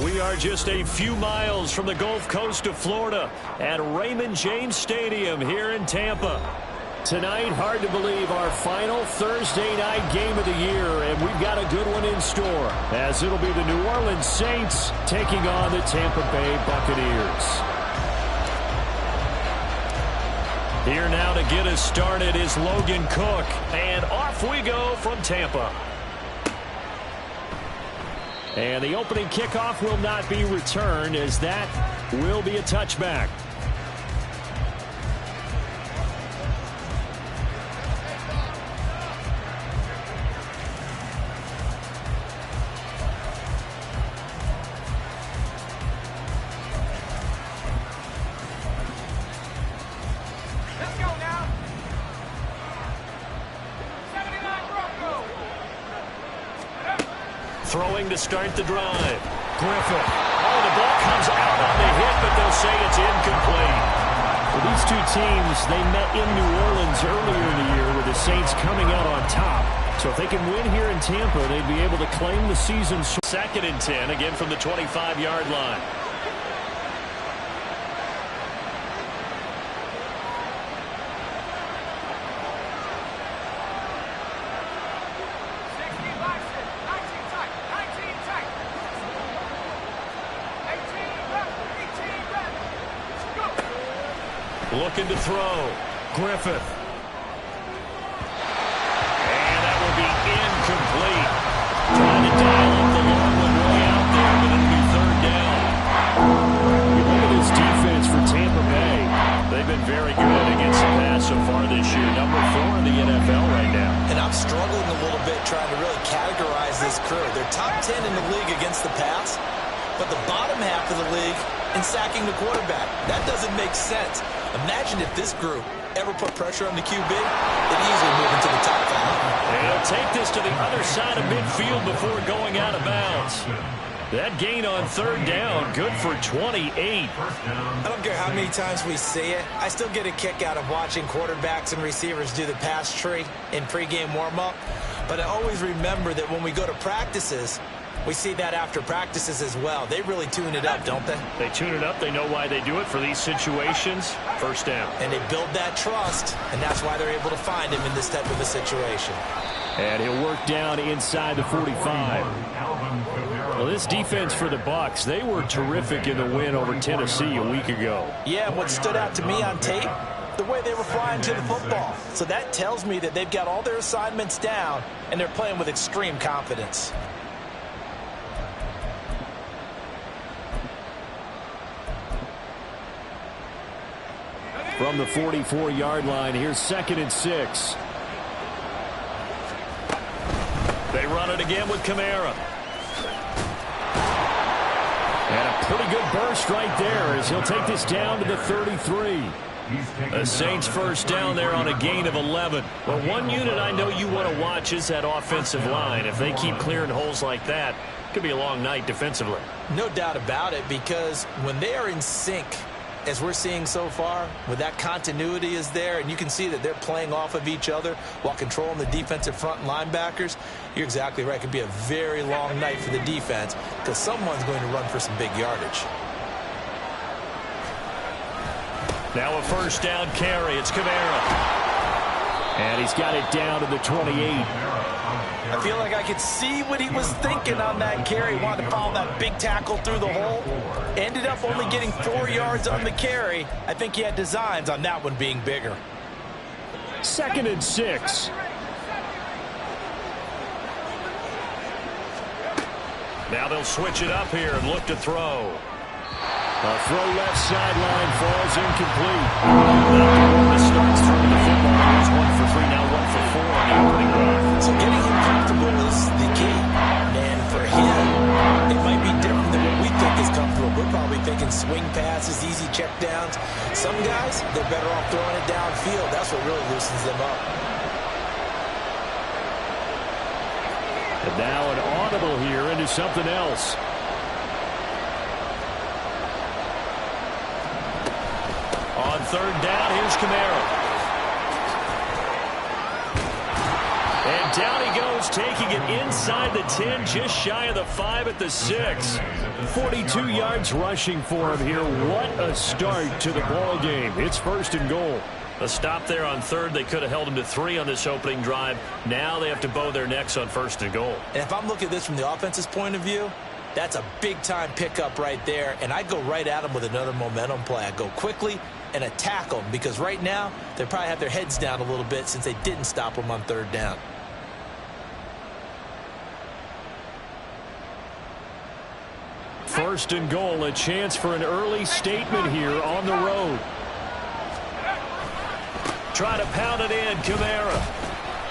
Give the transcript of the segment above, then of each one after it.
We are just a few miles from the Gulf Coast of Florida at Raymond James Stadium here in Tampa. Tonight, hard to believe, our final Thursday night game of the year, and we've got a good one in store, as it'll be the New Orleans Saints taking on the Tampa Bay Buccaneers. Here now to get us started is Logan Cook, and off we go from Tampa. And the opening kickoff will not be returned, as that will be a touchback. Throwing to start the drive. Griffith. Oh, the ball comes out on the hit, but they'll say it's incomplete. Well, these two teams, they met in New Orleans earlier in the year with the Saints coming out on top. So if they can win here in Tampa, they'd be able to claim the season. 2nd and 10, again from the 25-yard line. Looking to throw. Griffith. And that will be incomplete. Trying to dial up the long one way out there, but it'll be 3rd down. You look at this defense for Tampa Bay. They've been very good against the pass so far this year. Number 4 in the NFL right now. And I'm struggling a little bit trying to really categorize this crew. They're top 10 in the league against the pass, but the bottom half of the league in sacking the quarterback. That doesn't make sense. Imagine if this group ever put pressure on the QB, they'd easily move into the top 5. And he'll take this to the other side of midfield before going out of bounds. That gain on 3rd down, good for 28. I don't care how many times we see it. I still get a kick out of watching quarterbacks and receivers do the pass tree in pregame warm-up. But I always remember that when we go to practices, we see that after practices as well. They really tune it up, don't they? They tune it up. They know why they do it for these situations. 1st down. And they build that trust, and that's why they're able to find him in this type of a situation. And he'll work down inside the 45. Well, this defense for the Bucs, they were terrific in the win over Tennessee a week ago. Yeah, what stood out to me on tape, the way they were flying to the football. So that tells me that they've got all their assignments down, and they're playing with extreme confidence. From the 44-yard line, here's 2nd and 6. They run it again with Kamara. And a pretty good burst right there as he'll take this down to the 33. The Saints 1st down there on a gain of 11. Well, one unit I know you want to watch is that offensive line. If they keep clearing holes like that, it could be a long night defensively. No doubt about it, because when they are in sync, as we're seeing so far, with that continuity is there, and you can see that they're playing off of each other while controlling the defensive front and linebackers, you're exactly right. It could be a very long night for the defense because someone's going to run for some big yardage. Now a 1st down carry. It's Kamara. And he's got it down to the 28. I feel like I could see what he was thinking on that carry. Wanted to follow that big tackle through the hole. Ended up only getting 4 yards on the carry. I think he had designs on that one being bigger. 2nd and 6. Now they'll switch it up here and look to throw. A throw left sideline falls incomplete. That starts throwing the football. Here's 1 for 3, now 1 for 4 on the opening drive. So getting him comfortable is the key. And for him, it might be different than what we think is comfortable. We're probably thinking swing passes, easy check downs. Some guys, they're better off throwing it downfield. That's what really loosens them up. And now an audible here into something else. On third down, here's Kamara. And down he goes, taking it inside the 10, just shy of the 5 at the 6. 42 yards rushing for him here. What a start to the ball game. It's first and goal. A stop there on third. They could have held him to 3 on this opening drive. Now they have to bow their necks on first and goal. And if I'm looking at this from the offense's point of view, that's a big-time pickup right there. And I go right at them with another momentum play. I go quickly and attack them because right now they probably have their heads down a little bit since they didn't stop them on third down. First and goal, a chance for an early statement here on the road. Try to pound it in, Kamara.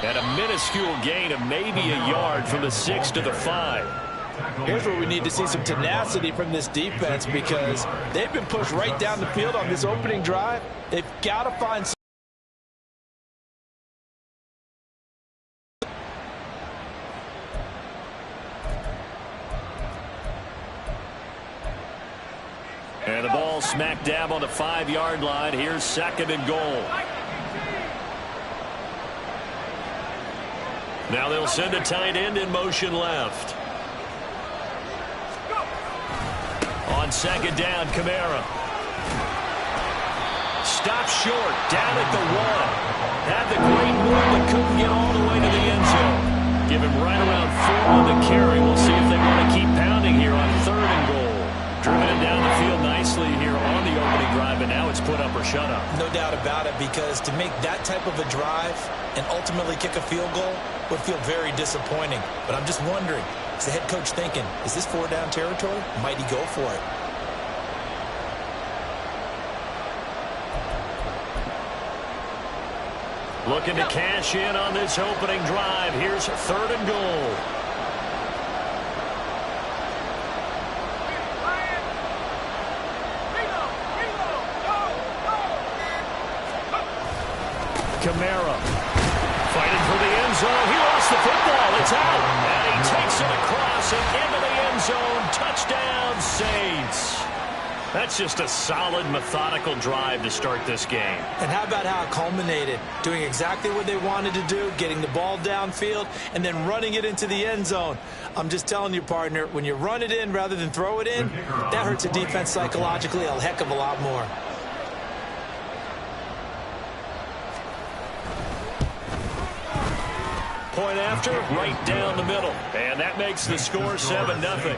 And a minuscule gain of maybe a yard from the 6 to the 5. Here's where we need to see some tenacity from this defense because they've been pushed right down the field on this opening drive. They've got to find some. And the ball smack dab on the 5-yard line. Here's second and goal. Now they'll send a tight end in motion left. On second down, Kamara. Stop short, down at the 1. Had the great move, but couldn't get all the way to the end zone. Give him right around 4 on the carry. We'll see if they want to keep pounding here on third and goal. Driven it down the field nicely here on the opening drive, and now it's put up or shut up. No doubt about it, because to make that type of a drive and ultimately kick a field goal would feel very disappointing. But I'm just wondering, is the head coach thinking, is this 4-down territory? Might he go for it? Looking to cash in on this opening drive. Here's third and goal. Kamara fighting for the end zone. He lost the football. It's out. And he takes it across and into the end zone. Touchdown, Saints. That's just a solid, methodical drive to start this game. And how about how it culminated? Doing exactly what they wanted to do, getting the ball downfield, and then running it into the end zone. I'm just telling you, partner, when you run it in rather than throw it in, that hurts a defense psychologically a heck of a lot more. Point after, right down the middle. And that makes the score 7-0.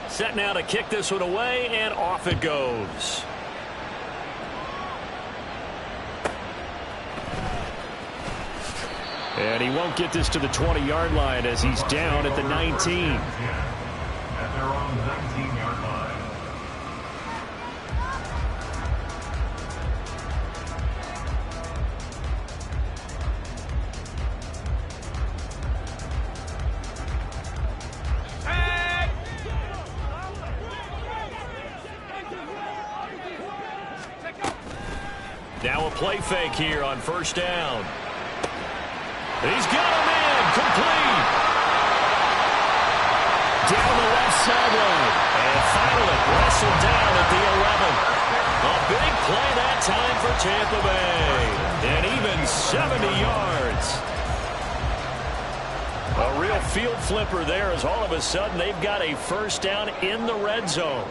Set now to kick this one away, and off it goes. And he won't get this to the 20-yard line as he's down at the 19. At their own 19-yard line. Now a play fake here on first down. He's got him in, complete. Down the left sideline. And finally wrestled down at the 11. A big play that time for Tampa Bay. And even 70 yards. A real field flipper there as all of a sudden they've got a first down in the red zone.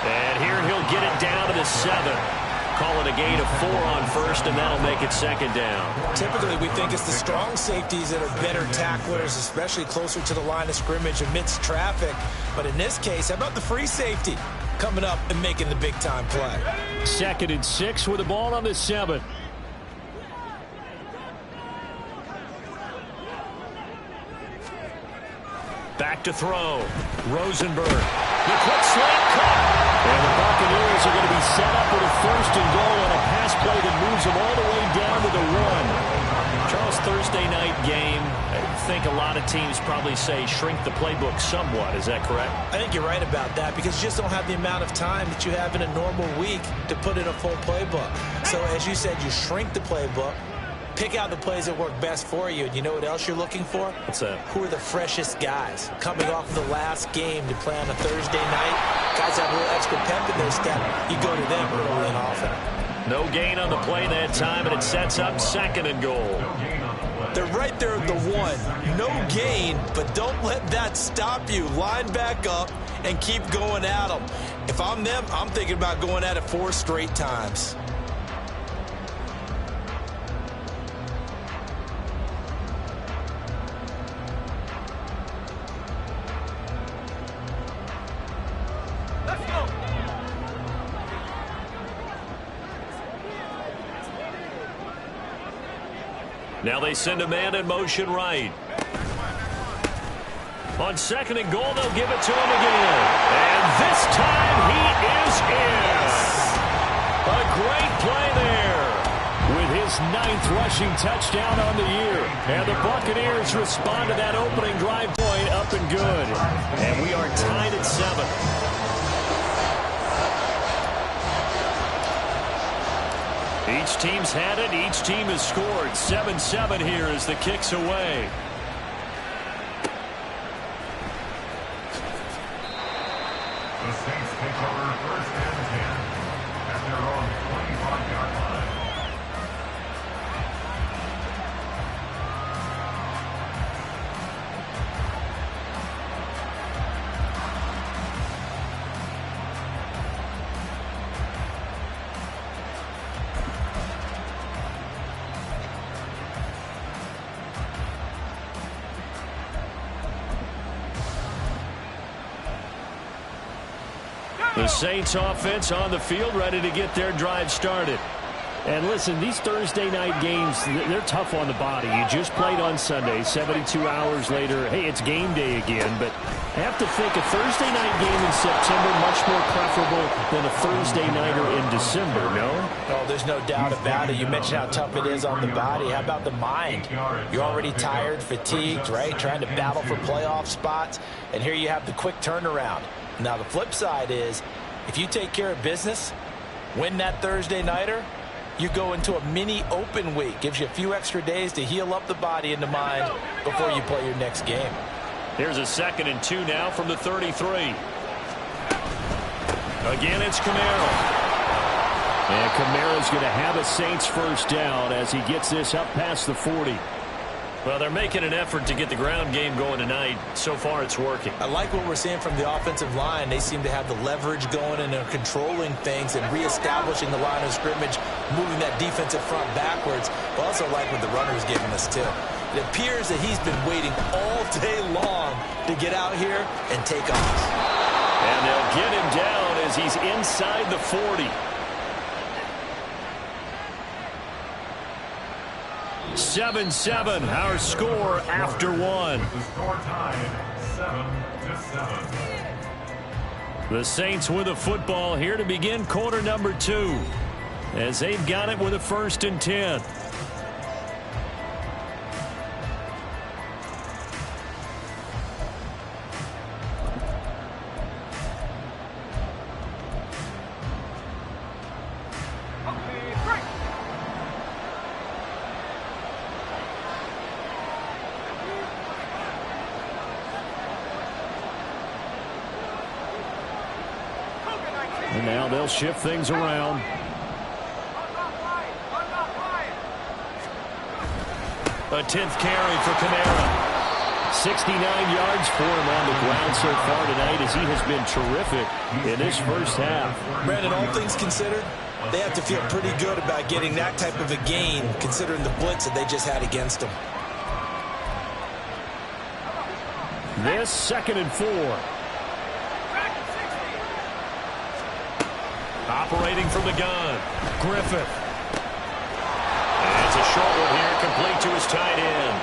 And here he'll get it down to the 7. Call it a gain of 4 on first, and that'll make it second down. Typically, we think it's the strong safeties that are better tacklers, especially closer to the line of scrimmage amidst traffic. But in this case, how about the free safety coming up and making the big-time play? 2nd and 6 with the ball on the 7. Back to throw. Rosenberg. The quick slant cut. And the Buccaneers are going to be set up with a 1st and goal on a pass play that moves them all the way down to the 1. Charles, Thursday night game, I think a lot of teams probably say shrink the playbook somewhat. Is that correct? I think you're right about that because you just don't have the amount of time that you have in a normal week to put in a full playbook. So as you said, you shrink the playbook, pick out the plays that work best for you, and you know what else you're looking for? What's that? Who are the freshest guys coming off the last game to play on a Thursday night? Guys have a little extra pep in their step. You go to them early and often. No gain on the play that time, and it sets up 2nd and goal. They're right there at the 1. No gain, but don't let that stop you. Line back up and keep going at them. If I'm them, I'm thinking about going at it 4 straight times. Now they send a man in motion right. On 2nd and goal, they'll give it to him again. And this time he is in. A great play there with his 9th rushing touchdown on the year. And the Buccaneers respond to that opening drive point up and good. And we are tied at 7. Each team's had it. Each team has scored. 7-7 here as the kick's away. The Saints take over 1st and 10 at their own 25-yard line. The Saints offense on the field, ready to get their drive started. And listen, these Thursday night games, they're tough on the body. You just played on Sunday, 72 hours later. Hey, it's game day again. But I have to think a Thursday night game in September much more preferable than a Thursday nighter in December, no? Oh, there's no doubt about it. You mentioned how tough it is on the body. How about the mind? You're already tired, fatigued, right? Trying to battle for playoff spots. And here you have the quick turnaround. Now, the flip side is, if you take care of business, win that Thursday nighter, you go into a mini open week. Gives you a few extra days to heal up the body and the mind before you play your next game. Here's a 2nd and 2 now from the 33. Again, it's Kamara. And Kamara's going to have a Saints 1st down as he gets this up past the 40. Well, they're making an effort to get the ground game going tonight. So far, it's working. I like what we're seeing from the offensive line. They seem to have the leverage going, and they're controlling things and reestablishing the line of scrimmage, moving that defensive front backwards. I also like what the runner's giving us, too. It appears that he's been waiting all day long to get out here and take off. And they'll get him down as he's inside the 40. 7-7, our score after 1. The score tied 7-7. The Saints with the football here to begin quarter number 2 as they've got it with a 1st and 10. And now they'll shift things around. A 10th carry for Kamara. 69 yards for him on the ground so far tonight as he has been terrific in this 1st half. Brandon, all things considered, they have to feel pretty good about getting that type of a gain considering the blitz that they just had against them. This 2nd and 4. Operating from the gun, Griffith. And it's a short one here, complete to his tight end.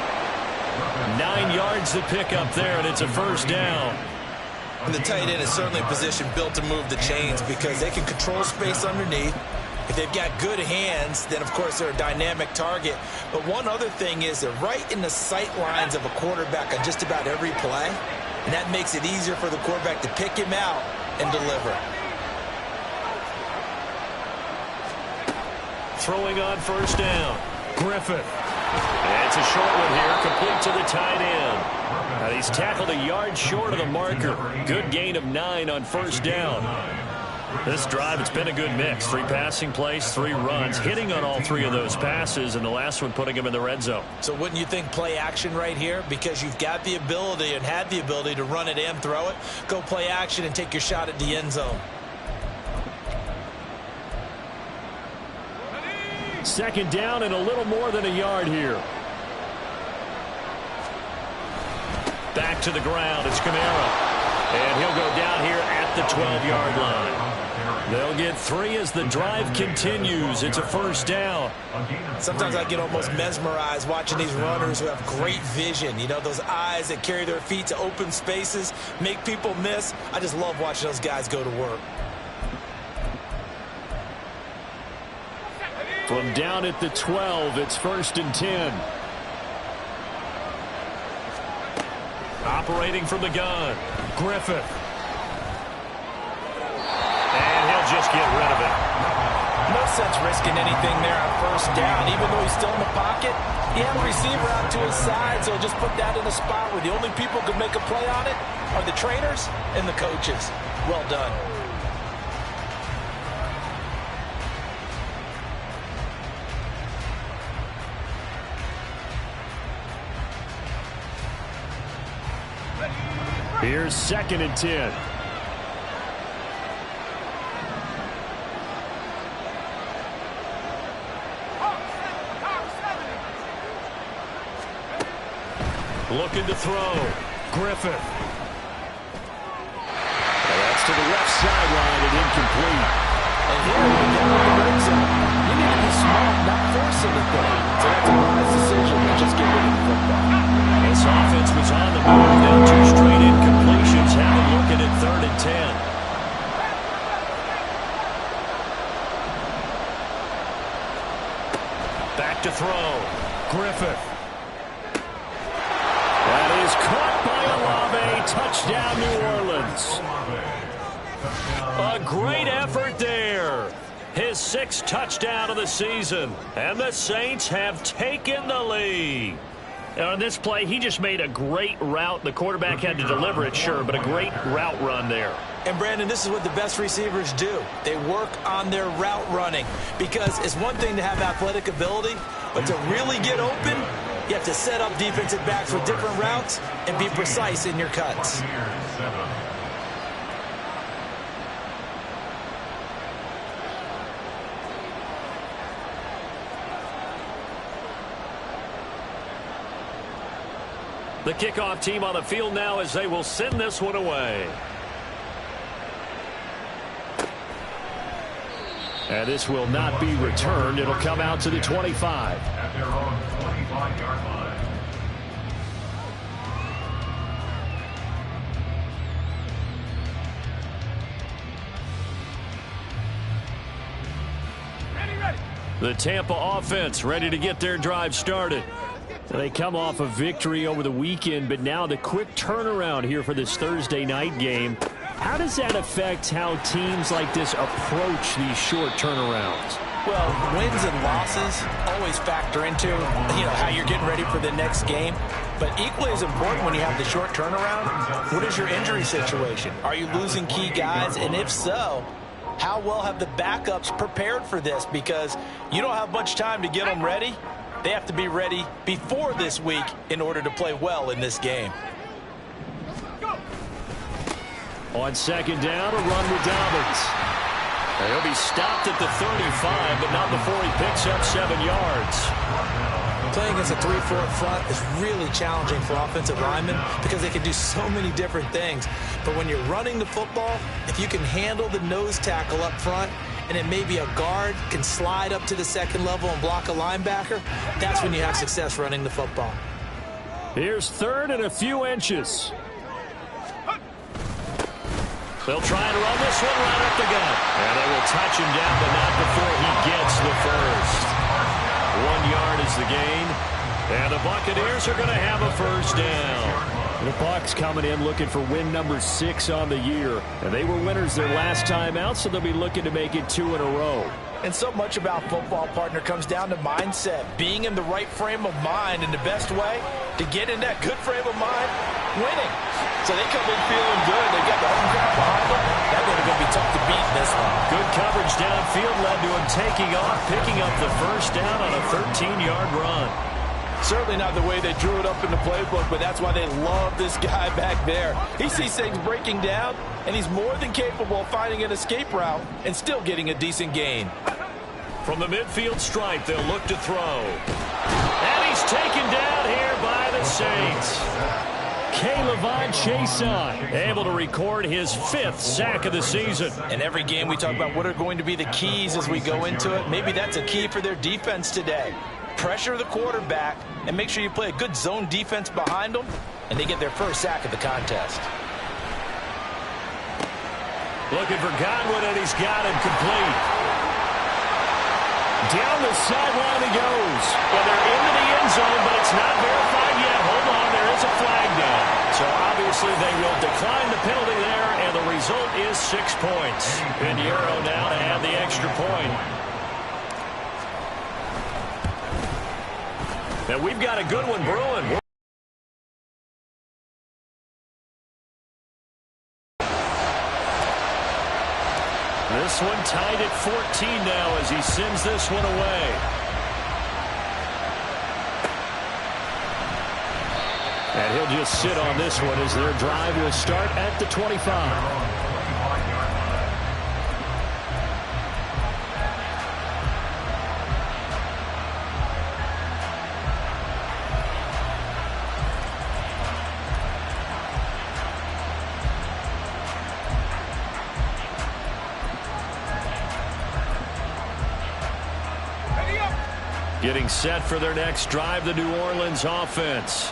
9 yards to pick up there, and it's a first down. And the tight end is certainly a position built to move the chains because they can control space underneath. If they've got good hands, then, of course, they're a dynamic target. But one other thing is they're right in the sight lines of a quarterback on just about every play, and that makes it easier for the quarterback to pick him out and deliver. Throwing on first down. Griffith. And it's a short one here, complete to the tight end. And he's tackled a yard short of the marker. Good gain of 9 on first down. This drive, it's been a good mix. 3 passing plays, 3 runs, hitting on all 3 of those passes, and the last one putting him in the red zone. So wouldn't you think play action right here? Because you've got the ability and had the ability to run it and throw it. Go play action and take your shot at the end zone. Second down and a little more than a yard here. Back to the ground. It's Kamara. And he'll go down here at the 12-yard line. They'll get 3 as the drive continues. It's a first down. Sometimes I get almost mesmerized watching these runners who have great vision. You know, those eyes that carry their feet to open spaces, make people miss. I just love watching those guys go to work. From down at the 12, it's 1st and 10. Operating from the gun, Griffith. And he'll just get rid of it. No sense risking anything there on first down. Even though he's still in the pocket, he had a receiver out to his side, so just put that in a spot where the only people who can make a play on it are the trainers and the coaches. Well done. Here's 2nd and 10. Looking to throw. Griffith. And that's to the left sideline and incomplete. And here you're down in the red zone. You need to be smart, not force anything. So that's a wise decision to just get rid of the football. This offense was on the move. Now 2 straight incompletions. Have a look at it, 3rd and 10. Back to throw. Griffith. That is caught by Olave. Touchdown, New Orleans. A great effort there. His 6th touchdown of the season. And the Saints have taken the lead. On this play, he just made a great route. The quarterback had to deliver it, sure, but a great route run there. And, Brandon, this is what the best receivers do. They work on their route running because it's one thing to have athletic ability, but to really get open, you have to set up defensive backs with different routes and be precise in your cuts. The kickoff team on the field now as they will send this one away. And this will not be returned. It'll come out to the 25. At their own 25-yard line. The Tampa offense ready to get their drive started. They come off a victory over the weekend, but now the quick turnaround here for this Thursday night game. How does that affect how teams like this approach these short turnarounds? Well, wins and losses always factor into, how you're getting ready for the next game. But equally as important when you have the short turnaround, what is your injury situation? Are you losing key guys? And if so, how well have the backups prepared for this? Because you don't have much time to get them ready. They have to be ready before this week in order to play well in this game. On second down, a run with Dobbins. And he'll be stopped at the 35, but not before he picks up 7 yards. Playing against a 3-4 front is really challenging for offensive linemen because they can do so many different things. But when you're running the football, if you can handle the nose tackle up front, and then maybe a guard can slide up to the second level and block a linebacker, that's when you have success running the football. Here's third and a few inches. They'll try to run this one right up the gut. And they will touch him down, but not before he gets the first. 1 yard is the gain. And the Buccaneers are going to have a first down. The Bucs coming in looking for win number 6 on the year. And they were winners their last time out, so they'll be looking to make it 2 in a row. And so much about football, partner, comes down to mindset. Being in the right frame of mind, and the best way to get in that good frame of mind, winning. So they come in feeling good. They got the home crowd behind them. That one's going to be tough to beat in this one. Good coverage downfield led to him taking off, picking up the first down on a 13-yard run. Certainly not the way they drew it up in the playbook, but that's why they love this guy back there. He sees things breaking down, and he's more than capable of finding an escape route and still getting a decent gain. From the midfield stripe, they'll look to throw. And he's taken down here by the Saints. K'Lavon Chaisson able to record his 5th sack of the season. In every game we talk about what are going to be the keys as we go into it. Maybe that's a key for their defense today. Pressure the quarterback and make sure you play a good zone defense behind them, and they get their first sack of the contest. Looking for Godwin, and he's got him complete. Down the sideline he goes. Well, they're into the end zone, but it's not verified yet. Hold on, there is a flag down. So obviously they will decline the penalty there, and the result is 6 points. Pinheiro now to add the extra point. And we've got a good one brewing. This one tied at 14 now as he sends this one away. And he'll just sit on this one as their drive will start at the 25. Getting set for their next drive, the New Orleans offense.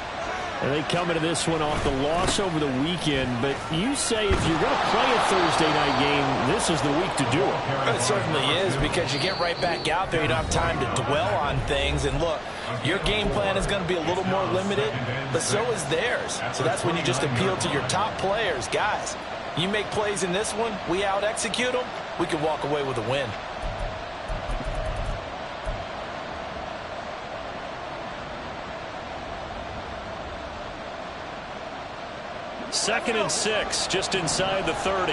And they come into this one off the loss over the weekend. But you say if you're going to play a Thursday night game, this is the week to do it. It certainly is, because you get right back out there. You don't have time to dwell on things. And look, your game plan is going to be a little more limited, but so is theirs. So that's when you just appeal to your top players. Guys, you make plays in this one, we out-execute them, we can walk away with a win. Second and 6, just inside the 30.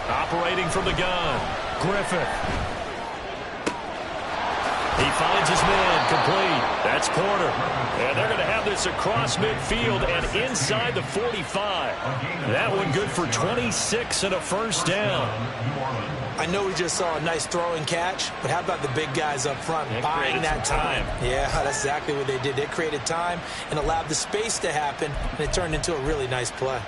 Operating from the gun, Griffith. He finds his man, complete. That's Porter. And they're going to have this across midfield and inside the 45. That one good for 26 and a first down. I know we just saw a nice throw and catch, but how about the big guys up front buying that time? Yeah, that's exactly what they did. They created time and allowed the space to happen, and it turned into a really nice play.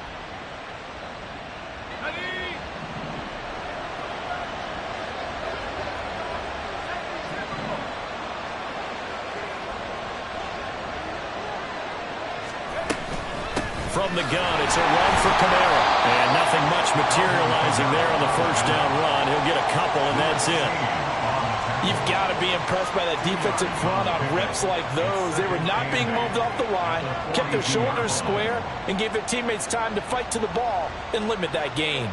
From the gun, it's a run for Kamara. And nothing much materializing there on the first down run. He'll get a couple, and that's it. You've got to be impressed by that defensive front on rips like those. They were not being moved off the line, kept their shoulders square, and gave their teammates time to fight to the ball and limit that gain.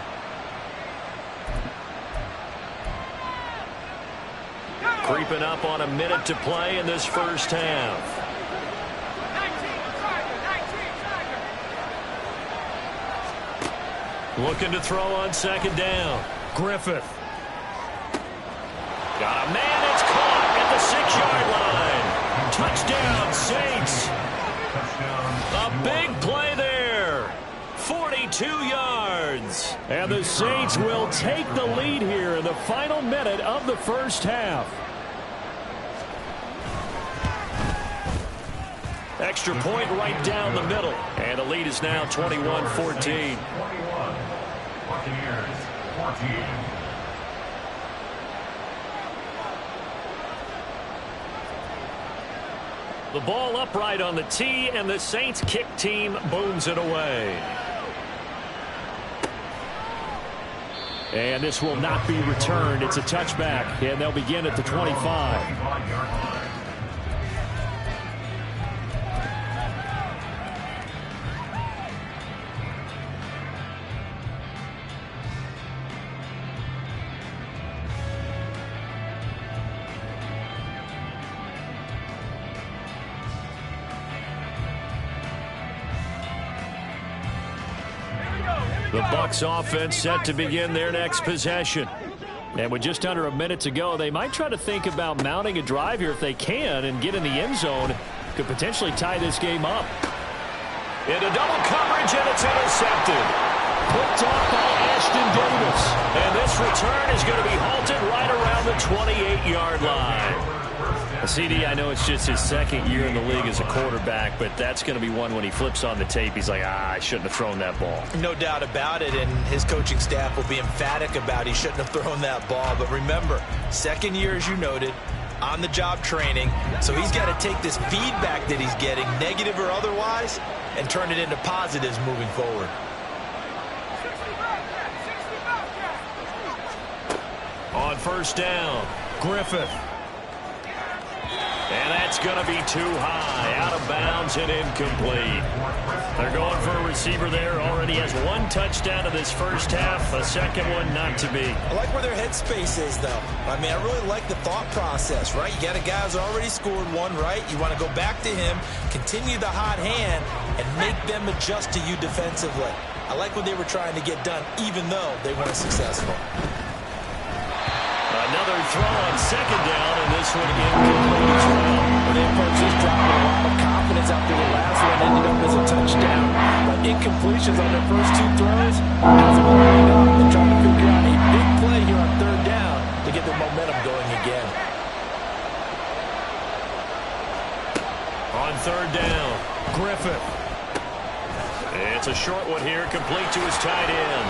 Creeping up on a minute to play in this first half. Looking to throw on second down. Griffith. Got a man that's caught at the 6-yard line. Touchdown, Saints. A big play there. 42 yards. And the Saints will take the lead here in the final minute of the first half. Extra point right down the middle. And the lead is now 21-14. Buccaneers. 14. The ball upright on the tee, and the Saints kick team booms it away. And this will not be returned. It's a touchback, and they'll begin at the 25. The Bucs offense set to begin their next possession. And with just under a minute to go, they might try to think about mounting a drive here if they can and get in the end zone. Could potentially tie this game up. Into double coverage, and it's intercepted. Picked off by Ashton Davis. And this return is going to be halted right around the 28-yard line. CD, I know it's just his second year in the league as a quarterback, but that's going to be one when he flips on the tape, he's like, I shouldn't have thrown that ball. No doubt about it, and his coaching staff will be emphatic about he shouldn't have thrown that ball. But remember, second year, as you noted, on-the-job training, so he's got to take this feedback that he's getting, negative or otherwise, and turn it into positives moving forward. On first down, Griffith. And that's going to be too high, out of bounds and incomplete. They're going for a receiver there. Already has one touchdown in this first half, a second one not to be. I like where their headspace is, though. I mean, I really like the thought process, right? You got a guy who's already scored one, right? You want to go back to him, continue the hot hand, and make them adjust to you defensively. I like what they were trying to get done, even though they weren't successful. Another throw on second down, and this one incomplete as well. They approached this drive with a lot of confidence after the last one ended up as a touchdown. But incompletions on their first two throws hasn't been lined up. They're trying to figure out a big play here on third down to get their momentum going again. On third down, Griffith. It's a short one here, complete to his tight end.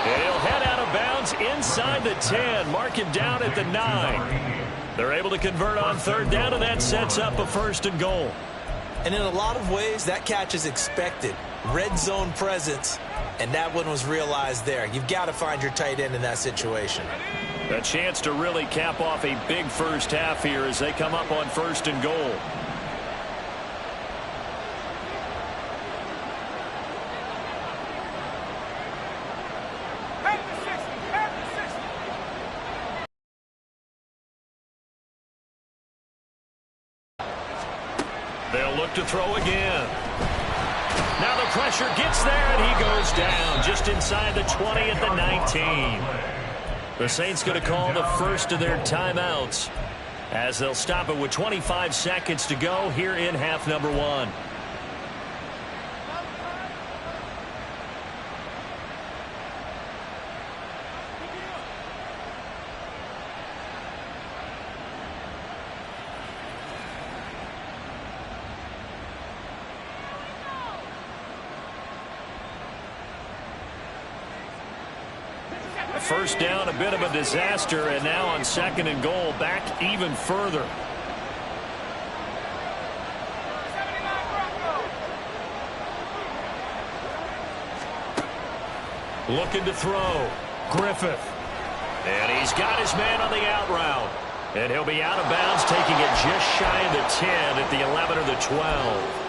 And he'll head out of bounds inside the 10. Mark him down at the 9. They're able to convert on third down, and that sets up a first and goal. And in a lot of ways, that catch is expected. Red zone presence, and that one was realized there. You've got to find your tight end in that situation. A chance to really cap off a big first half here as they come up on first and goal. They'll look to throw again. Now the pressure gets there, and he goes down just inside the 20 at the 19. The Saints going to call the first of their timeouts as they'll stop it with 25 seconds to go here in half number one. First down, a bit of a disaster, and now on second and goal, back even further. Looking to throw. Griffith. And he's got his man on the out route. And he'll be out of bounds, taking it just shy of the 10 at the 11 or the 12.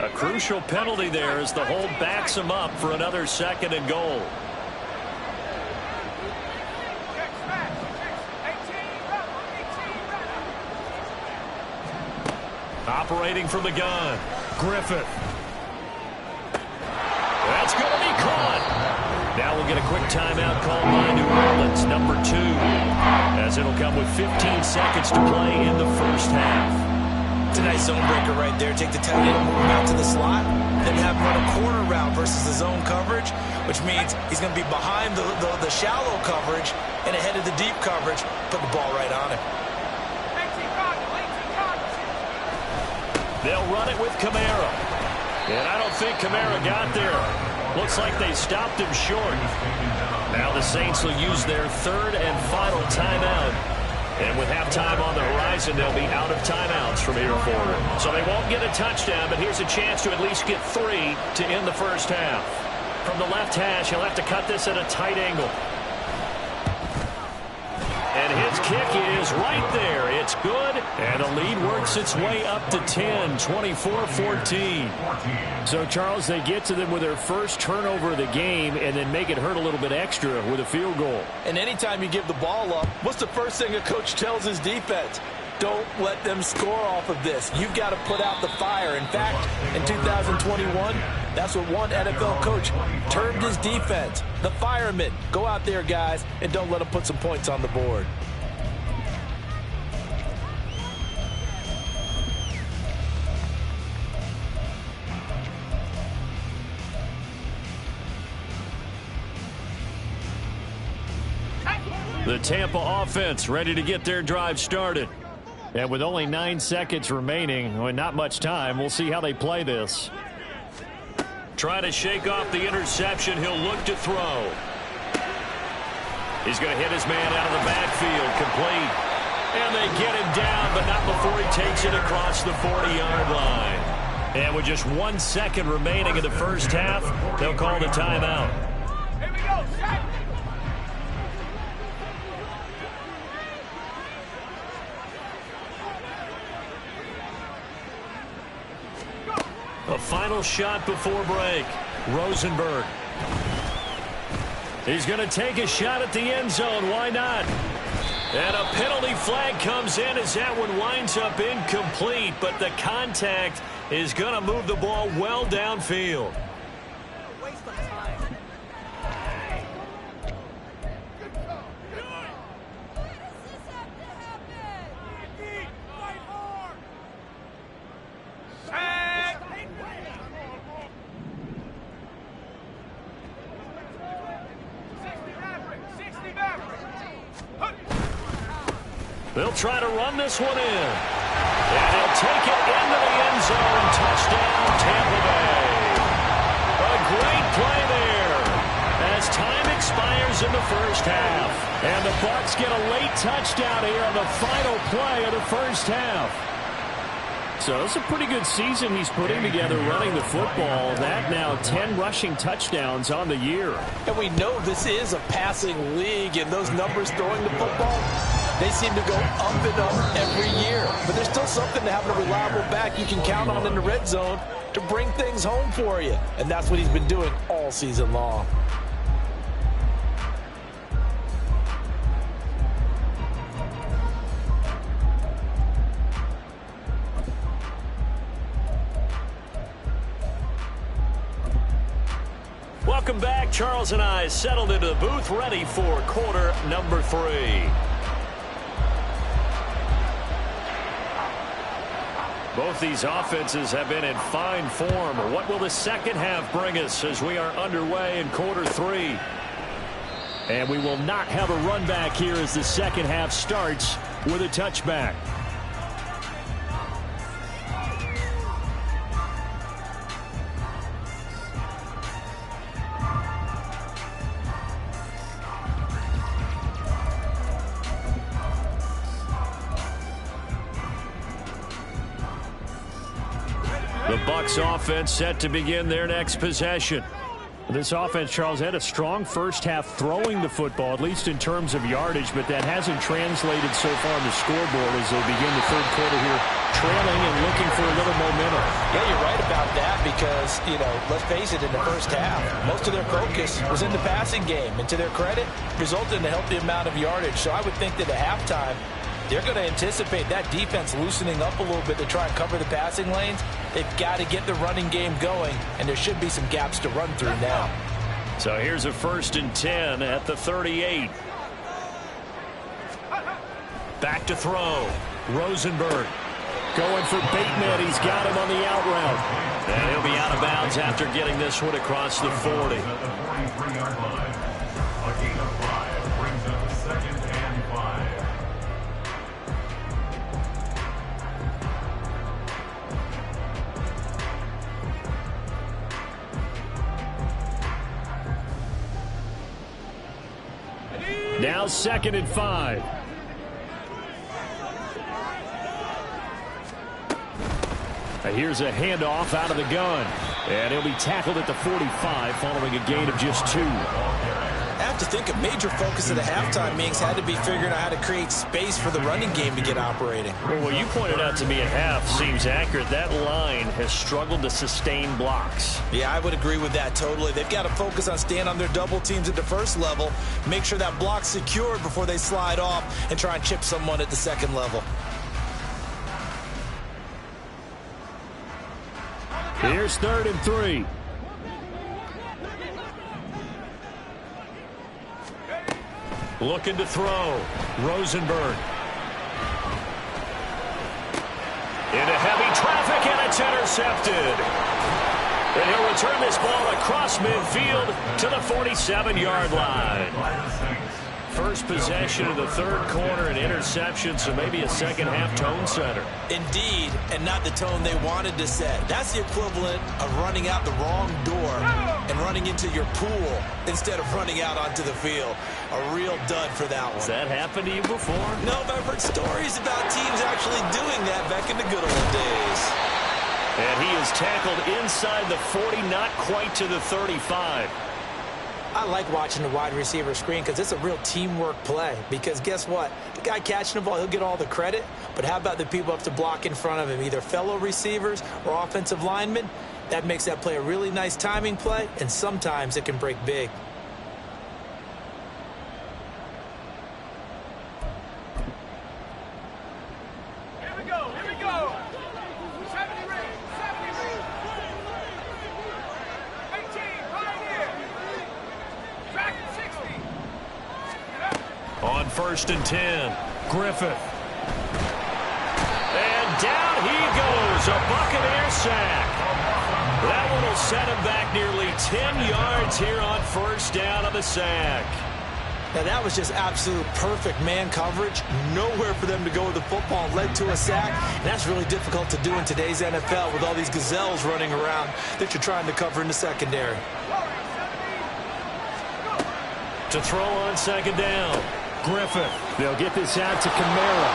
A crucial penalty there as the hold backs him up for another second and goal. Operating from the gun, Griffith. That's going to be caught. Now we'll get a quick timeout called by New Orleans, number 2, as it'll come with 15 seconds to play in the first half. It's a nice zone breaker right there. Take the tight end, move him out to the slot, then have him run a corner route versus the zone coverage, which means he's going to be behind the shallow coverage and ahead of the deep coverage. Put the ball right on him. They'll run it with Kamara. And I don't think Kamara got there. Looks like they stopped him short. Now the Saints will use their third and final timeout. And with halftime on the horizon, they'll be out of timeouts from here forward. So they won't get a touchdown, but here's a chance to at least get 3 to end the first half. From the left hash, he'll have to cut this at a tight angle. And his kick is right there. It's good. And the lead works its way up to 10, 24-14. So, Charles, they get to them with their first turnover of the game and then make it hurt a little bit extra with a field goal. And anytime you give the ball up, what's the first thing a coach tells his defense? Don't let them score off of this. You've got to put out the fire. In fact, in 2021, that's what one NFL coach termed his defense. The firemen. Go out there, guys, and don't let them put some points on the board. The Tampa offense ready to get their drive started. And with only 9 seconds remaining, and not much time, we'll see how they play this. Trying to shake off the interception. He'll look to throw. He's going to hit his man out of the backfield. Complete. And they get him down, but not before he takes it across the 40-yard line. And with just 1 second remaining in the first half, they'll call the timeout. Here we go, set. A final shot before break. Rosenberg. He's going to take a shot at the end zone. Why not? And a penalty flag comes in as that one winds up incomplete, but the contact is going to move the ball well downfield. Waste of time. They'll try to run this one in. And he'll take it into the end zone. Touchdown, Tampa Bay. A great play there as time expires in the first half. And the Bucs get a late touchdown here on the final play of the first half. So it's a pretty good season he's putting together running the football. That now 10 rushing touchdowns on the year. And we know this is a passing league, and those numbers throwing the football, they seem to go up and up every year. But there's still something to having a reliable back you can count on in the red zone to bring things home for you. And that's what he's been doing all season long. Welcome back. Charles and I settled into the booth, ready for quarter number 3. Both these offenses have been in fine form. What will the second half bring us as we are underway in quarter 3? And we will not have a run back here as the second half starts with a touchback. The Bucs offense set to begin their next possession. This offense, Charles, had a strong first half throwing the football, at least in terms of yardage, but that hasn't translated so far on the scoreboard as they begin the third quarter here, trailing and looking for a little momentum. Yeah, you're right about that because, let's face it, in the first half, most of their focus was in the passing game. And to their credit, resulted in a healthy amount of yardage. So I would think that at halftime, they're going to anticipate that defense loosening up a little bit to try and cover the passing lanes. They've got to get the running game going, and there should be some gaps to run through now. So here's a 1st and 10 at the 38. Back to throw. Rosenberg going for Bateman. He's got him on the out route. And he'll be out of bounds after getting this one across the 40. At the 43-yard line. A gain of 5 brings up 2nd and 5. Now 2nd and 5. Here's a handoff out of the gun. And he'll be tackled at the 45 following a gain of just 2. I have to think a major focus of the halftime meetings had to be figuring out how to create space for the running game to get operating. Well, what you pointed out to me at half seems accurate. That line has struggled to sustain blocks. Yeah, I would agree with that totally. They've got to focus on staying on their double teams at the first level, make sure that block's secured before they slide off and try and chip someone at the second level. Here's 3rd and 3. Looking to throw. Rosenberg. Into heavy traffic, and it's intercepted. And he'll return this ball across midfield to the 47-yard line. First possession of the 3rd quarter, an interception, so maybe a second-half tone setter. Indeed, and not the tone they wanted to set. That's the equivalent of running out the wrong door and running into your pool instead of running out onto the field. A real dud for that one. Has that happened to you before? No, but I've heard stories about teams actually doing that back in the good old days. And he is tackled inside the 40, not quite to the 35. I like watching the wide receiver screen because it's a real teamwork play. Because guess what? The guy catching the ball, he'll get all the credit. But how about the people up to block in front of him, either fellow receivers or offensive linemen? That makes that play a really nice timing play, and sometimes it can break big. Here we go, here we go. 70 ring, 18, right here. Track 60. On 1st and 10, Griffith. And down he goes, a Buccaneer sack. That one will set him back nearly 10 yards here on 1st down on the sack. Now, that was just absolute perfect man coverage. Nowhere for them to go with the football, led to a sack. And that's really difficult to do in today's NFL with all these gazelles running around that you're trying to cover in the secondary. To throw on 2nd down, Griffith. They'll get this out to Kamara.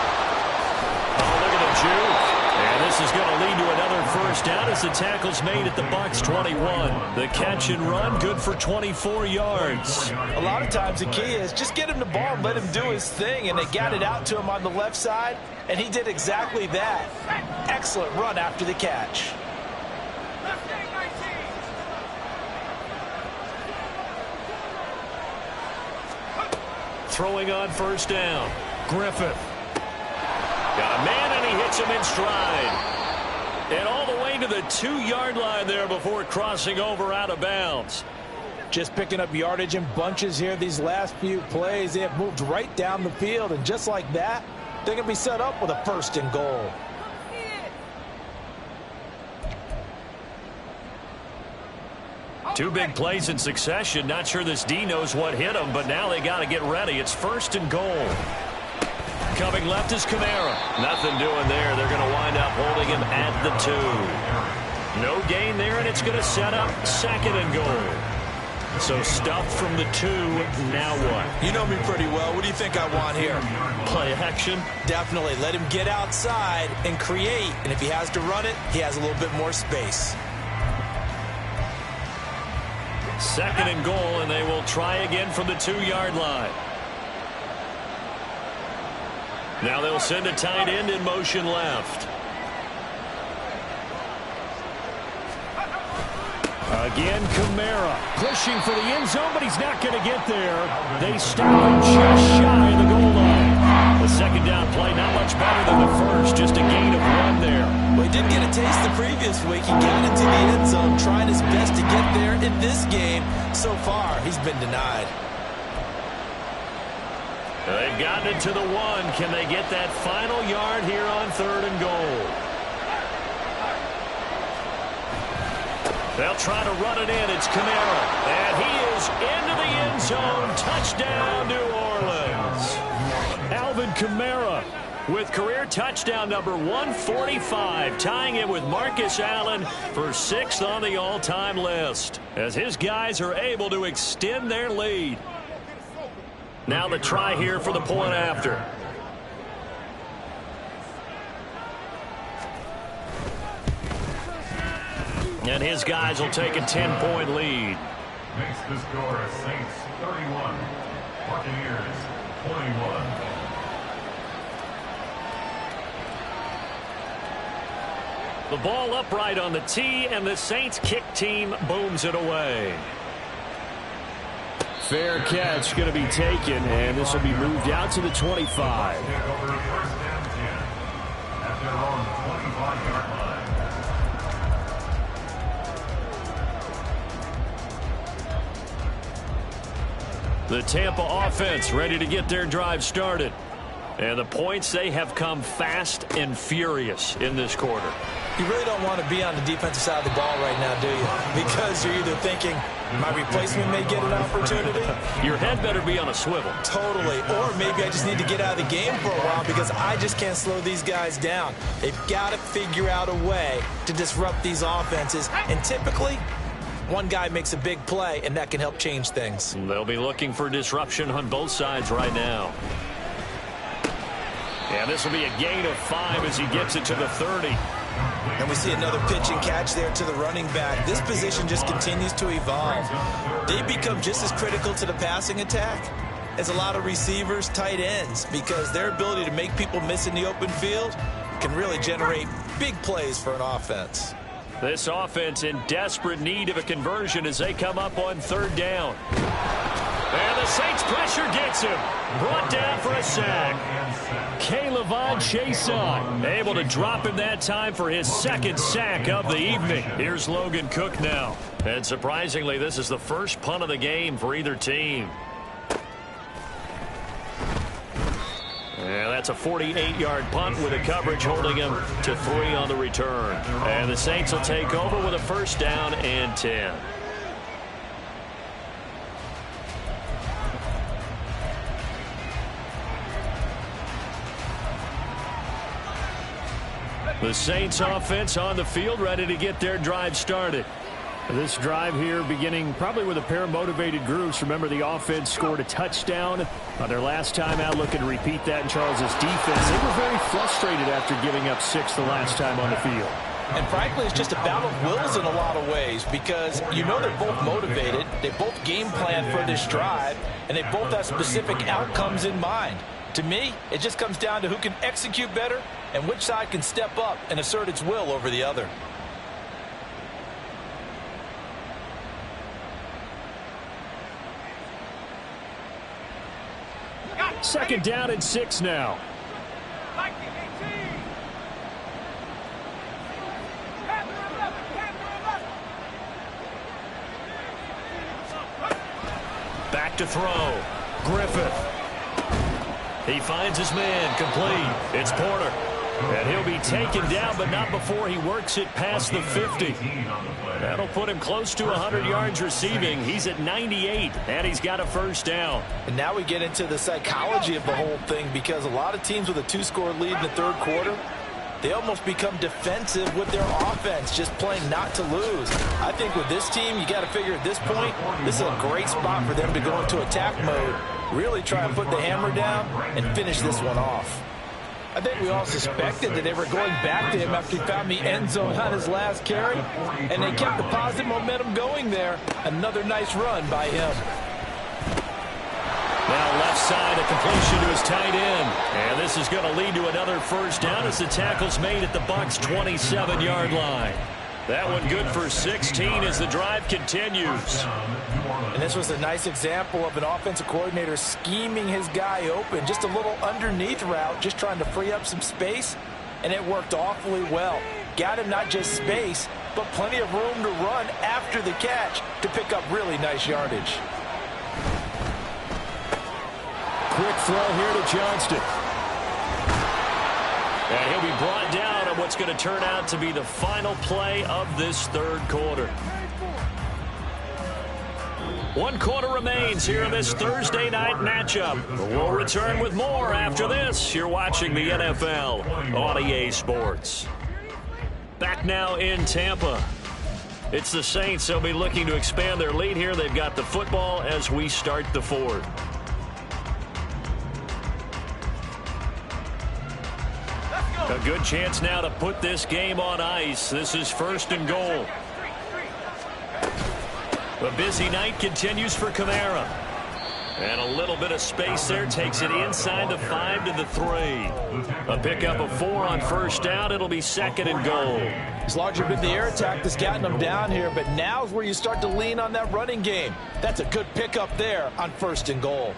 Oh, look at the juke. And this is going to lead to another 1st down as the tackle's made at the Bucs 21. The catch and run, good for 24 yards. A lot of times the key is just get him the ball and let him do his thing, and they got it out to him on the left side, and he did exactly that. Excellent run after the catch. Left leg 19. Throwing on 1st down, Griffith. Got a man, and he hits him in stride. And all the way to the 2-yard line there before crossing over out of bounds. Just picking up yardage in bunches here these last few plays. They have moved right down the field, and just like that, they're going to be set up with a 1st and goal. Two big plays in succession. Not sure this D knows what hit him, but now they got to get ready. It's 1st and goal. Coming left is Kamara. Nothing doing there. They're going to wind up holding him at the 2. No gain there, and it's going to set up 2nd and goal. So stuffed from the 2. Now what? You know me pretty well. What do you think I want here? Play action? Definitely. Let him get outside and create. And if he has to run it, he has a little bit more space. 2nd and goal, and they will try again from the 2-yard line. Now they'll send a tight end in motion left. Again, Kamara pushing for the end zone, but he's not going to get there. They stop him just shy of the goal line. The 2nd down play, not much better than the first, just a gain of 1 there. Well, he did get a taste the previous week. He got into the end zone, trying his best to get there. In this game, so far, he's been denied. They've gotten it to the 1. Can they get that final yard here on 3rd and goal? They'll try to run it in. It's Kamara. And he is into the end zone. Touchdown, New Orleans. Alvin Kamara with career touchdown number 145, tying it with Marcus Allen for 6th on the all-time list, as his guys are able to extend their lead. Now the try here for the point after. And his guys will take a 10-point lead. Makes the score as Saints 31, Buccaneers 21. The ball upright on the tee, and the Saints kick team booms it away. Fair catch going to be taken, and this will be moved out to the 25. Take over first and 10 at their own 25-yard line. The Tampa offense ready to get their drive started. And the points, they have come fast and furious in this quarter. You really don't want to be on the defensive side of the ball right now, do you? Because you're either thinking, my replacement may get an opportunity. Your head better be on a swivel. Totally. Or maybe I just need to get out of the game for a while because I just can't slow these guys down. They've got to figure out a way to disrupt these offenses. And typically, one guy makes a big play, and that can help change things. They'll be looking for disruption on both sides right now. And this will be a gain of 5 as he gets it to the 30. And we see another pitch and catch there to the running back. This position just continues to evolve. They become just as critical to the passing attack as a lot of receivers, tight ends, because their ability to make people miss in the open field can really generate big plays for an offense. This offense in desperate need of a conversion as they come up on 3rd down. And the Saints pressure gets him. Brought down for a sack. K'Lavon Chaisson able to drop him that time for his 2nd sack of the evening. Here's Logan Cook now. And surprisingly, this is the first punt of the game for either team. And that's a 48-yard punt with the coverage holding him to 3 on the return. And the Saints will take over with a 1st down and 10. The Saints offense on the field ready to get their drive started. This drive here beginning probably with a pair of motivated groups. Remember, the offense scored a touchdown on their last time out, looking to repeat that in Charles's defense. They were very frustrated after giving up 6 the last time on the field. And frankly, it's just a battle of wills in a lot of ways because you know they're both motivated, they both game plan for this drive, and they both have specific outcomes in mind. To me, it just comes down to who can execute better and which side can step up and assert its will over the other. Second down and 6 now. Back to throw. Griffith. He finds his man, complete. It's Porter. And he'll be taken down, but not before he works it past the 50. That'll put him close to 100 yards receiving. He's at 98, and he's got a 1st down. And now we get into the psychology of the whole thing because a lot of teams with a 2-score lead in the 3rd quarter, they almost become defensive with their offense, just playing not to lose. I think with this team, you got to figure at this point, this is a great spot for them to go into attack mode, really try and put the hammer down and finish this one off. I think we all suspected that they were going back to him after he found the end zone on his last carry, and they kept the positive momentum going there. Another nice run by him. Now left side, a completion to his tight end. And this is going to lead to another 1st down as the tackle's made at the Bucs' 27-yard line. That one good for 16 as the drive continues. And this was a nice example of an offensive coordinator scheming his guy open. Just a little underneath route, just trying to free up some space, and it worked awfully well. Got him not just space, but plenty of room to run after the catch to pick up really nice yardage. Quick throw here to Johnston. And he'll be brought down on what's going to turn out to be the final play of this 3rd quarter. 1 quarter remains here in this Thursday night matchup. We'll return with more after this. You're watching the NFL on EA Sports. Back now in Tampa. It's the Saints. They'll be looking to expand their lead here. They've got the football as we start the 4th. A good chance now to put this game on ice. This is 1st and goal. The busy night continues for Kamara. And a little bit of space there. Takes it inside the 5 to the 3. A pickup of 4 on 1st down. It'll be 2nd and goal. It's largely been the air attack that's gotten them down here, but now's where you start to lean on that running game. That's a good pickup there on 1st and goal.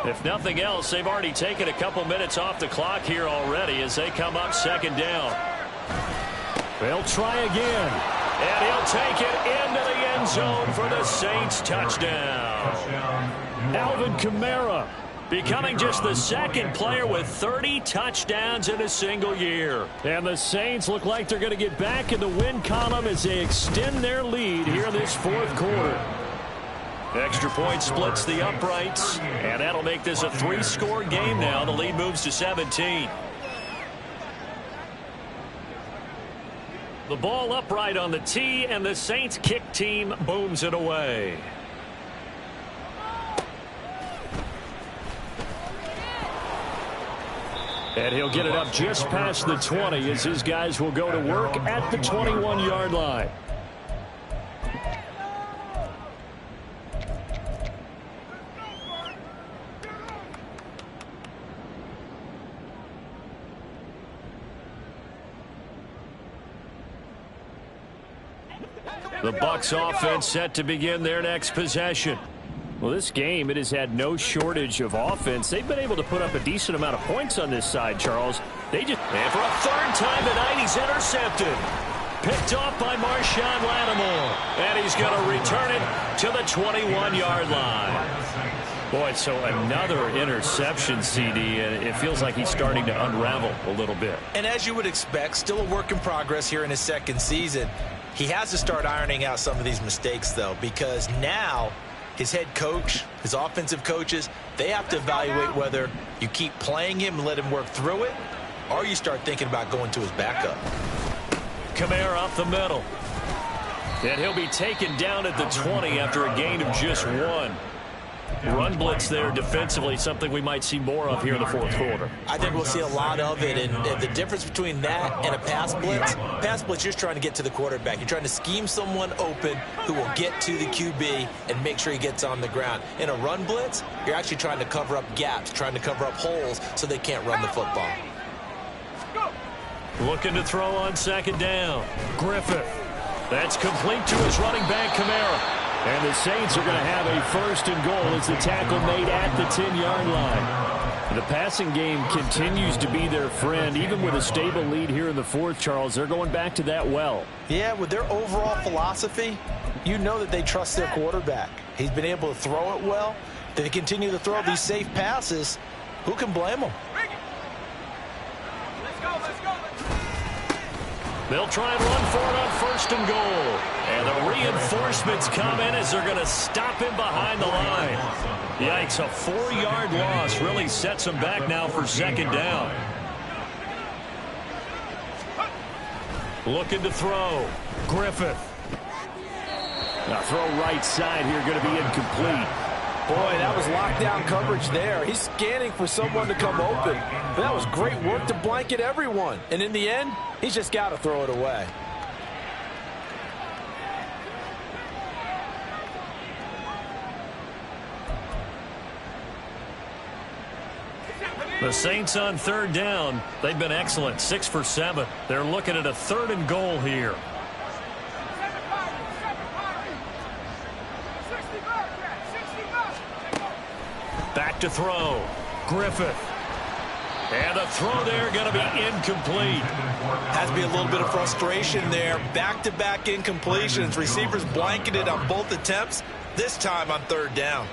If nothing else, they've already taken a couple minutes off the clock here already as they come up 2nd down. They'll try again. And he'll take it into the end zone for the Saints touchdown. Alvin Kamara becoming just the 2nd player with 30 touchdowns in a single year. And the Saints look like they're going to get back in the win column as they extend their lead here in this 4th quarter. Extra point splits the uprights, and that'll make this a 3-score game now. The lead moves to 17. The ball upright on the tee, and the Saints kick team booms it away. And he'll get it up just past the 20 as his guys will go to work at the 21-yard line. The Bucs offense set to begin their next possession. Well, this game, it has had no shortage of offense. They've been able to put up a decent amount of points on this side, Charles. And for a 3rd time tonight, he's intercepted. Picked off by Marshawn Lattimore. And he's going to return it to the 21-yard line. Boy, so another interception, CD, and it feels like he's starting to unravel a little bit. And as you would expect, still a work in progress here in his 2nd season. He has to start ironing out some of these mistakes, though, because now his head coach, his offensive coaches, they have to evaluate whether you keep playing him and let him work through it, or you start thinking about going to his backup. Kamara up the middle. And he'll be taken down at the 20 after a gain of just 1. Run blitz there defensively, something we might see more of here in the 4th quarter. I think we'll see a lot of it, and the difference between that and a pass blitz, you're trying to get to the quarterback. You're trying to scheme someone open who will get to the QB and make sure he gets on the ground. In a run blitz, you're actually trying to cover up gaps, trying to cover up holes so they can't run the football. Looking to throw on 2nd down. Griffith. That's complete to his running back, Kamara. And the Saints are going to have a 1st and goal as the tackle made at the 10-yard line. The passing game continues to be their friend. Even with a stable lead here in the 4th, Charles, they're going back to that well. Yeah, with their overall philosophy, you know that they trust their quarterback. He's been able to throw it well. They continue to throw these safe passes. Who can blame them? They'll try and run for it on 1st and goal. And the reinforcements come in as they're going to stop him behind the line. Yikes, a 4-yard loss really sets them back now for 2nd down. Looking to throw. Griffith. Now throw right side here, going to be incomplete. Boy, that was lockdown coverage there. He's scanning for someone to come open. But that was great work to blanket everyone. And in the end, he's just got to throw it away. The Saints on 3rd down. They've been excellent, 6 for 7. They're looking at a 3rd and goal here. Back to throw. Griffith. And a throw there going to be incomplete. Has to be a little bit of frustration there. Back-to-back incompletions. Receivers blanketed on both attempts, this time on 3rd down.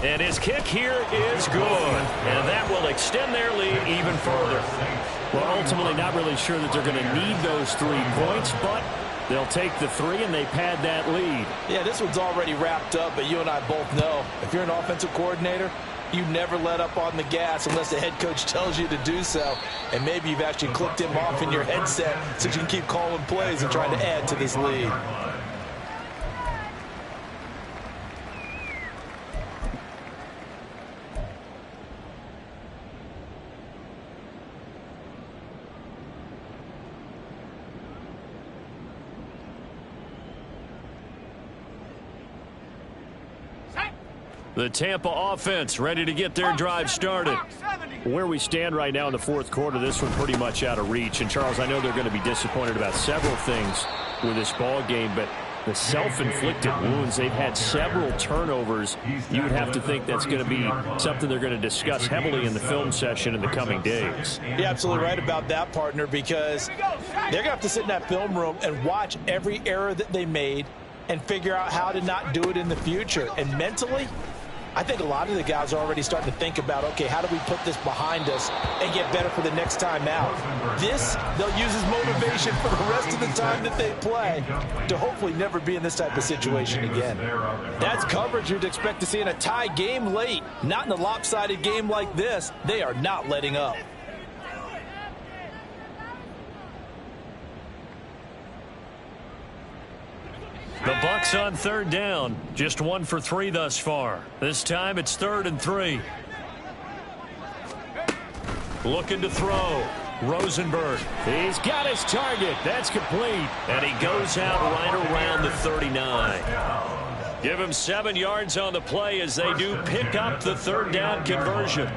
And his kick here is good. And that will extend their lead even further. Well, ultimately not really sure that they're going to need those 3 points, but they'll take the 3 and they pad that lead. Yeah, this one's already wrapped up, but you and I both know if you're an offensive coordinator, you never let up on the gas unless the head coach tells you to do so. And maybe you've actually clicked him off in your headset so you can keep calling plays and trying to add to this lead. The Tampa offense ready to get their drive started. Where we stand right now in the fourth quarter, this one pretty much out of reach. And, Charles, I know they're going to be disappointed about several things with this ball game, but the self-inflicted wounds, they've had several turnovers. You would have to think that's going to be something they're going to discuss heavily in the film session in the coming days. You're absolutely right about that, partner, because they're going to have to sit in that film room and watch every error that they made and figure out how to not do it in the future. And mentally, I think a lot of the guys are already starting to think about, okay, how do we put this behind us and get better for the next time out? This, they'll use as motivation for the rest of the time that they play to hopefully never be in this type of situation again. That's coverage you'd expect to see in a tie game late. Not in a lopsided game like this. They are not letting up. The Bucs on third down. Just 1 for 3 thus far. This time it's 3rd and 3. Looking to throw. Rosenberg. He's got his target. That's complete. And he goes out right around the 39. Give him 7 yards on the play as they do pick up the 3rd down conversion.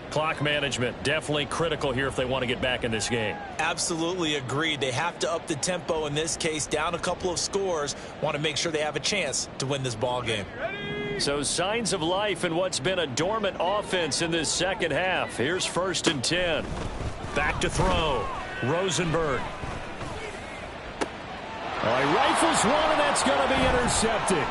Clock management definitely critical here if they want to get back in this game. Absolutely agreed. They have to up the tempo in this case, down a couple of scores. Want to make sure they have a chance to win this ball game. So signs of life in what's been a dormant offense in this second half. Here's 1st and 10. Back to throw. Rosenberg. He rifles one, and that's going to be intercepted.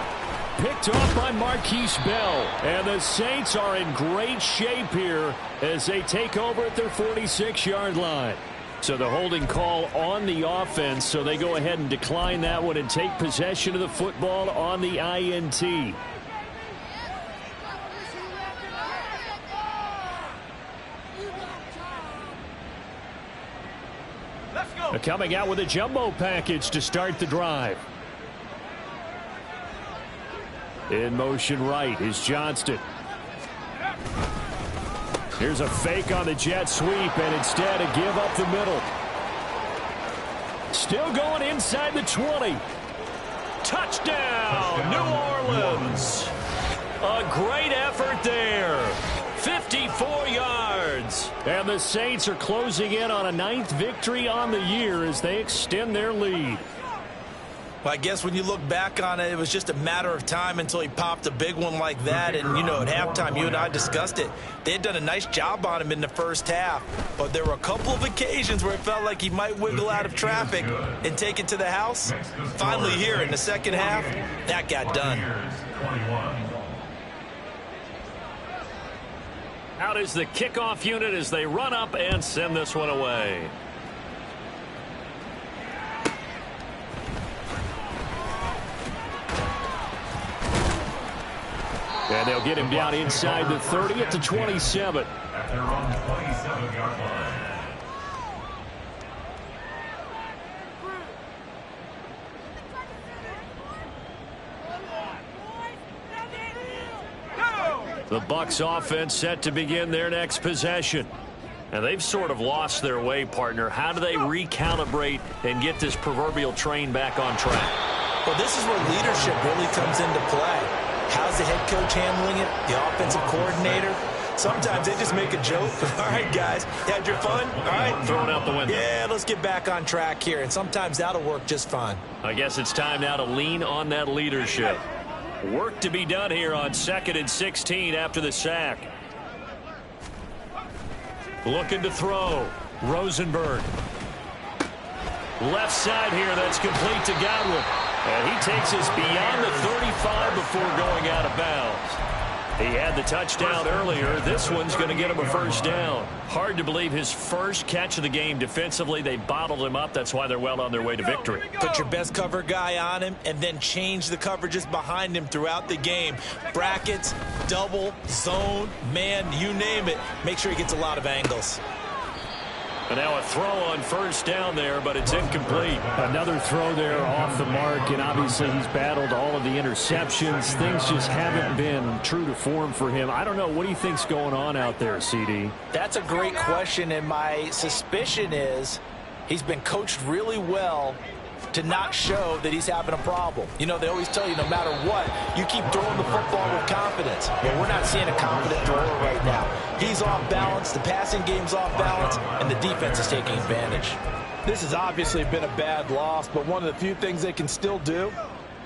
Picked off by Marquise Bell. And the Saints are in great shape here as they take over at their 46-yard line. So the holding call on the offense, so they go ahead and decline that one and take possession of the football on the INT. Let's go. Coming out with a jumbo package to start the drive. In motion right is Johnston. Here's a fake on the jet sweep, and instead a give up the middle. Still going inside the 20. Touchdown, New Orleans. A great effort there. 54 yards. And the Saints are closing in on a 9th victory on the year as they extend their lead. Well, I guess when you look back on it, it was just a matter of time until he popped a big one like that. And, you know, at halftime, you and I discussed it. They had done a nice job on him in the first half. But there were a couple of occasions where it felt like he might wiggle out of traffic and take it to the house. Finally here in the second half, that got done. Out is the kickoff unit as they run up and send this one away. And they'll get him down inside the 30 at the 27. At their own 27-yard line. The Bucs offense set to begin their next possession. And they've sort of lost their way, partner. How do they recalibrate and get this proverbial train back on track? Well, this is where leadership really comes into play. How's the head coach handling it? The offensive coordinator? Sometimes they just make a joke. All right, guys, you had your fun? All right. Throw it out the window. Yeah, let's get back on track here. And sometimes that'll work just fine. I guess it's time now to lean on that leadership. Work to be done here on 2nd and 16 after the sack. Looking to throw. Rosenberg. Left side here, that's complete to Godwin. And he takes us beyond the 35 before going out of bounds. He had the touchdown earlier. This one's going to get him a 1st down. Hard to believe his first catch of the game defensively. They bottled him up. That's why they're well on their way to victory. Put your best cover guy on him and then change the coverages behind him throughout the game. Brackets, double, zone, man, you name it. Make sure he gets a lot of angles. And now a throw on 1st down there, but it's incomplete. Another throw there off the mark, and obviously he's battled all of the interceptions. Things just haven't been true to form for him. I don't know. What do you think's going on out there, CD? That's a great question, and my suspicion is He's been coached really well to not show that he's having a problem. You know, they always tell you no matter what, you keep throwing the football with confidence. Well, we're not seeing a confident thrower right now. He's off balance, the passing game's off balance, and the defense is taking advantage. This has obviously been a bad loss, but one of the few things they can still do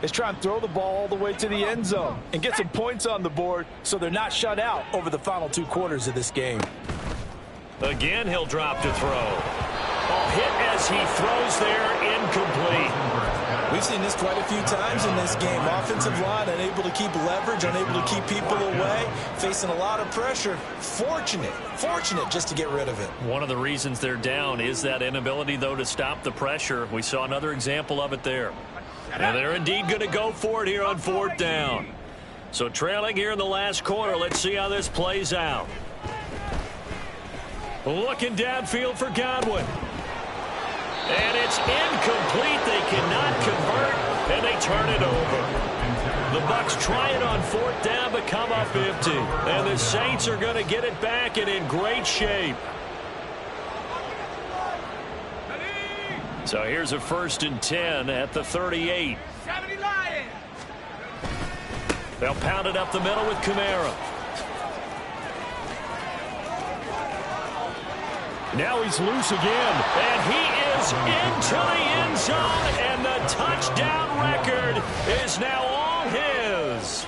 is try and throw the ball all the way to the end zone and get some points on the board so they're not shut out over the final 2 quarters of this game. Again, he'll drop to throw. Hit as he throws there, incomplete. We've seen this quite a few times in this game. Offensive line unable to keep leverage, unable to keep people away, facing a lot of pressure. Fortunate just to get rid of it. One of the reasons they're down is that inability, though, to stop the pressure. We saw another example of it there. And they're indeed going to go for it here on 4th down. So trailing here in the last quarter. Let's see how this plays out. Looking downfield for Godwin. And it's incomplete. They cannot convert, and they turn it over. The Bucs try it on 4th down, but come up empty. And the Saints are going to get it back and in great shape. So here's a 1st and 10 at the 38. 70 Lions. They'll pound it up the middle with Kamara. Now he's loose again, and he is into the end zone, and the touchdown record is now all his.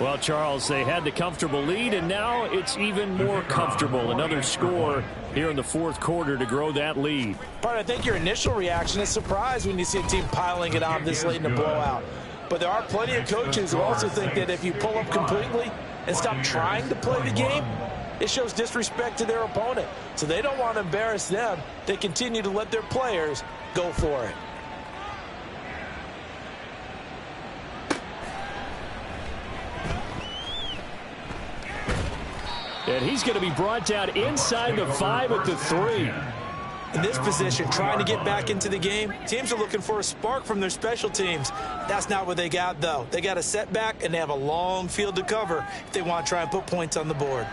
Well, Charles, they had the comfortable lead, and now it's even more comfortable. Another score here in the 4th quarter to grow that lead. But I think your initial reaction is surprise when you see a team piling it on this late in the blowout. But there are plenty of coaches who also think that if you pull up completely and stop trying to play the game, it shows disrespect to their opponent. So they don't want to embarrass them. They continue to let their players go for it. And he's going to be brought down inside the 5 at the 3. In this position, trying to get back into the game, teams are looking for a spark from their special teams. That's not what they got, though. They got a setback, and they have a long field to cover if they want to try and put points on the board.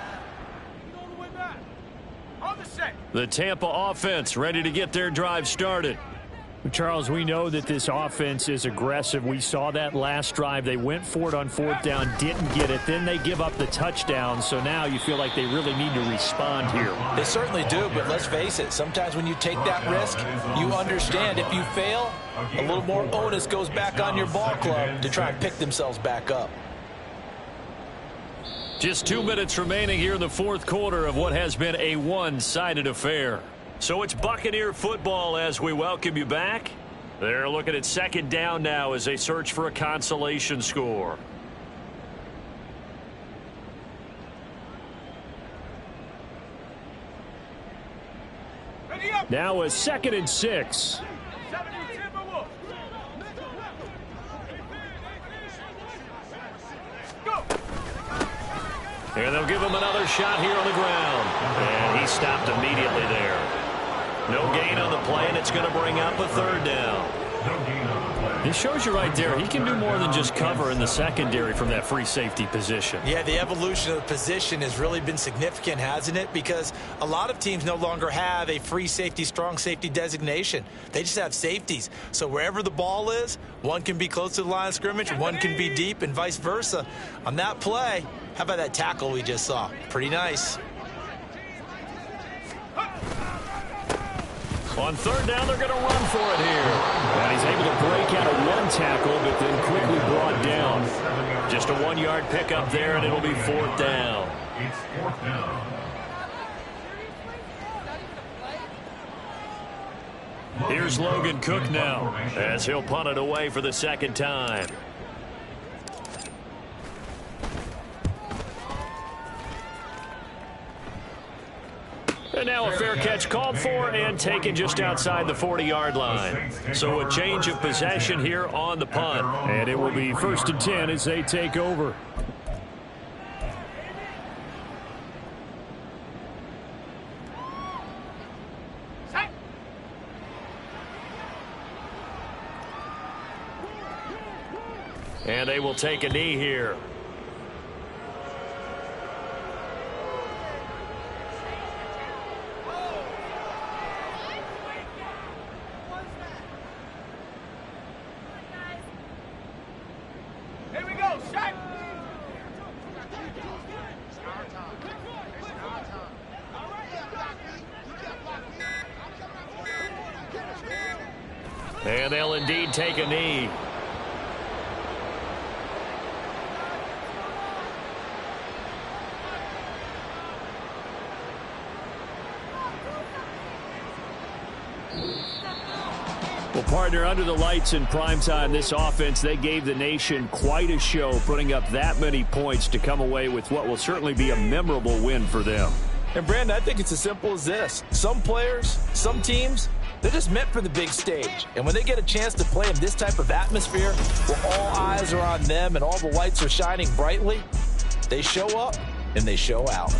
The Tampa offense ready to get their drive started. Charles, we know that this offense is aggressive. We saw that last drive. They went for it on 4th down, didn't get it. Then they give up the touchdown. So now you feel like they really need to respond here. They certainly do, but let's face it. Sometimes when you take that risk, you understand if you fail, a little more onus goes back on your ball club to try and pick themselves back up. Just 2 minutes remaining here in the 4th quarter of what has been a one-sided affair. So it's Buccaneer football as we welcome you back. They're looking at 2nd down now as they search for a consolation score. Now a 2nd and 6. And they'll give him another shot here on the ground. And he stopped immediately there. No gain on the play, and it's going to bring up a 3rd down. It shows you right there, he can do more than just cover in the secondary from that free safety position. Yeah, the evolution of the position has really been significant, hasn't it? Because a lot of teams no longer have a free safety, strong safety designation. They just have safeties. So wherever the ball is, one can be close to the line of scrimmage, one can be deep, and vice versa. On that play, how about that tackle we just saw? Pretty nice. On 3rd down, they're going to run for it here. And he's able to break out of one tackle, but then quickly brought down. Just a 1-yard pickup there, and it'll be 4th down. It's 4th down. Here's Logan Cook now as he'll punt it away for the 2nd time. And now a fair catch called for and taken just outside the 40-yard line. So a change of possession here on the punt. And it will be 1st and 10 as they take over. And they will take a knee here. And they'll indeed take a knee. Well, partner, under the lights in primetime, this offense, they gave the nation quite a show, putting up that many points to come away with what will certainly be a memorable win for them. And, Brandon, I think it's as simple as this. Some players, some teams, they're just meant for the big stage. And when they get a chance to play in this type of atmosphere where all eyes are on them and all the lights are shining brightly, they show up and they show out.